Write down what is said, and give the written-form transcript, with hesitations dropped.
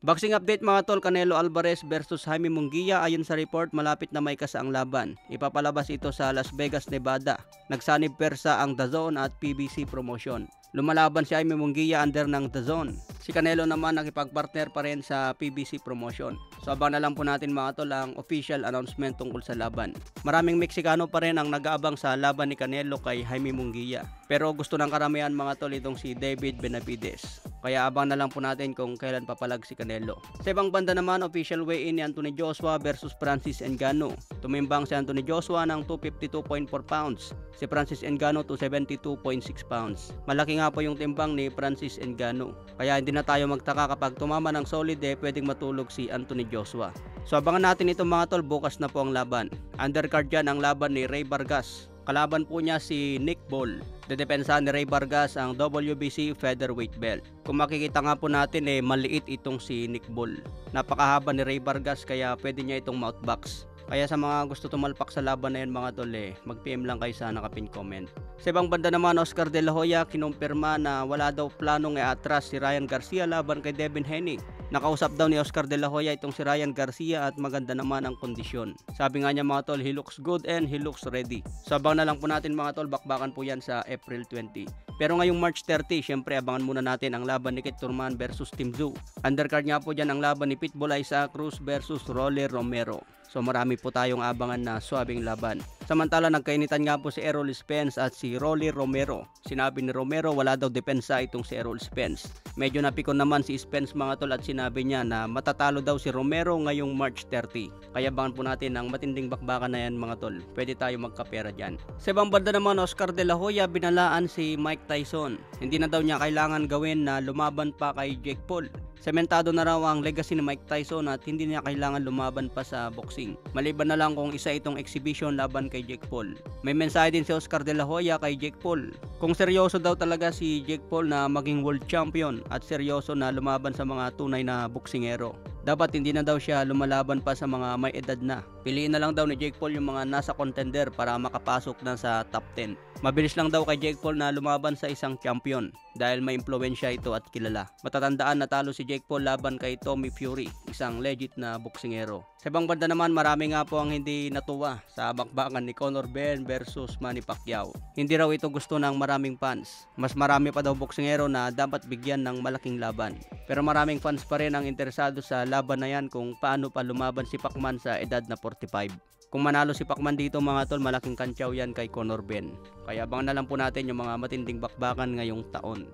Boxing update mga tol, Canelo Alvarez versus Jaime Munguia. Ayon sa report, malapit na may kasa ang laban. Ipapalabas ito sa Las Vegas, Nevada. Nagsanib persa ang DAZN at PBC Promotion. Lumalaban si Jaime Munguia under ng DAZN. Si Canelo naman nakipagpartner pa rin sa PBC Promotion. So abang na lang po natin mga tol ang official announcement tungkol sa laban. Maraming Meksikano pa rin ang nag-aabang sa laban ni Canelo kay Jaime Munguia. Pero gusto ng karamihan mga tol itong si David Benavides. Kaya abang na lang po natin kung kailan papalag si Canelo. Sa ibang banda naman, official weigh-in ni Anthony Joshua versus Francis Ngannou. Tumimbang si Anthony Joshua ng 252.4 pounds. Si Francis Ngannou to 72.6 pounds. Malaki nga po yung timbang ni Francis Ngannou. Kaya hindi na tayo magtaka kapag tumama ng solid pwedeng matulog si Anthony Joshua. So abangan natin itong mga tol, bukas na po ang laban. Undercard dyan ang laban ni Ray Vargas. Kalaban po niya si Nick Ball. Dedepensahan ni Ray Vargas ang WBC featherweight belt. Kung makikita nga po natin maliit itong si Nick Ball. Napakahaba ni Ray Vargas kaya pwede niya itong mouthbox. Kaya sa mga gusto tumalpak sa laban na yan mga tol, mag-PM lang kayo sa nakapin comment. Sa ibang banda naman, Oscar De La Hoya kinumpirma na wala daw planong atras si Ryan Garcia laban kay Devin Haney. Nakausap daw ni Oscar De La Hoya itong si Ryan Garcia at maganda naman ang kondisyon. Sabi nga niya mga tol, he looks good and he looks ready. So abang na lang po natin mga tol, bakbakan po yan sa April 20. Pero ngayong March 30, syempre abangan muna natin ang laban ni Kit Turman versus Tim Tszyu. Undercard nga po dyan ang laban ni Pitbull Isaac Cruz versus Rolly Romero. So marami po tayong abangan na swabing laban. Samantala nagkainitan nga po si Errol Spence at si Rolly Romero. Sinabi ni Romero wala daw depensa itong si Errol Spence. Medyo napikon naman si Spence mga tol at sinabi niya na matatalo daw si Romero ngayong March 30. Kaya abangan po natin ang matinding bakbakan na yan mga tol. Pwede tayo magkapera dyan. Sa ibang banda naman, Oscar De La Hoya binalaan si Mike Tyson. Hindi na daw niya kailangan gawin na lumaban pa kay Jake Paul. Sementado na raw ang legacy ni Mike Tyson at hindi niya kailangan lumaban pa sa boxing. Maliban na lang kung isa itong exhibition laban kay Jake Paul. May mensahe din si Oscar De La Hoya kay Jake Paul. Kung seryoso daw talaga si Jake Paul na maging world champion at seryoso na lumaban sa mga tunay na boksingero, dapat hindi na daw siya lumalaban pa sa mga may edad na. Piliin na lang daw ni Jake Paul yung mga nasa contender para makapasok na sa top 10. Mabilis lang daw kay Jake Paul na lumaban sa isang champion dahil may impluwensya ito at kilala. Matatandaan na talo si Jake Paul laban kay Tommy Fury, isang legit na boksingero. Sa ibang banda naman, marami nga po ang hindi natuwa sa bakbakan ni Conor Benn versus Manny Pacquiao. Hindi raw ito gusto ng maraming fans. Mas marami pa daw boksingero na dapat bigyan ng malaking laban. Pero maraming fans pa rin ang interesado sa laban na yan kung paano pa lumaban si Pacman sa edad na 45. Kung manalo si Pacman dito mga tol, malaking kantsaw yan kay Conor Benn. Kaya abangan na lang po natin yung mga matinding bakbakan ngayong taon.